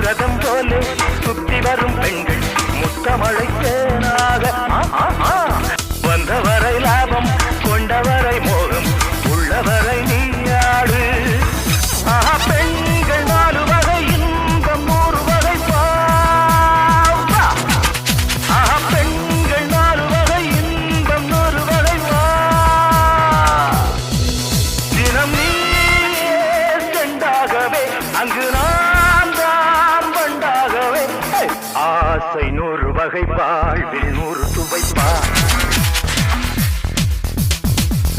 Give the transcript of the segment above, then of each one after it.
ரதம் போலே சுத்தி வரும் பெண்கள் முத்தமழை தேனாக வந்தவரை லாபம் கொண்டவரை மோகம் உள்ளவரை நீயாடு பெண்கள் 4 வகை இன்பம் 100 வகை பாவா பெண்கள் 4 வகை இன்பம் 100 வகை வா தினம் நீ செண்டாகவே அங்கு நான் தான் வண்டாகவே ஆசை 100 வகை வாழ்வில் 100 சுவைப்பா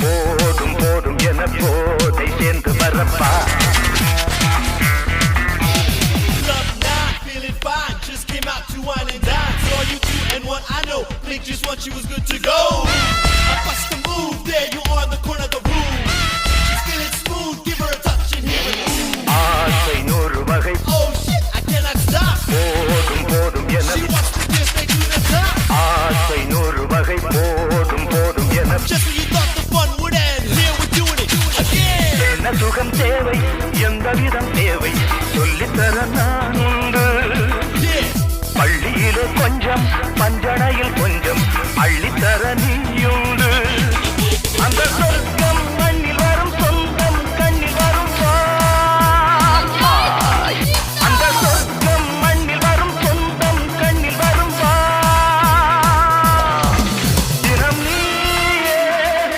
போதும் போதும் என போதை சேர்ந்து வரப்பா Just what she was good to go. I bust a move there, you on the corner of the room. She's feeling smooth, give her a touch and hear it move. ஆசை 100 வகை Oh shit, I cannot stop. போதும் போதும் என She wants to dance straight to the top. ஆசை 100 வகை போதும் போதும் என Just when you thought the fun would end, here we're doing it again. என்ன சுகம் தேவை எந்த விதம் தேவை சொல்லித்தர நான் உண்டு Yeah. பள்ளியிலே கொஞ்சம் பஞ்சனையில் கொஞ்சம் அள்ளித்தர நீயுண்டு அந்த சொர்க்கம் மண்ணில் வரும் சொந்தம் கண்ணில் வரும் வாய் அந்த சொர்க்கம் மண்ணில் வரும் சொந்தம் கண்ணில் வரும் வாய் தினம் நீயே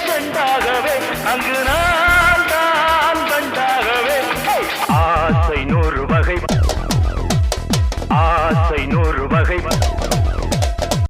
செண்டாகவே அங்கு நான் தான் கண்டாகவே ஆசை 100 வகை ஆசை 100 வகை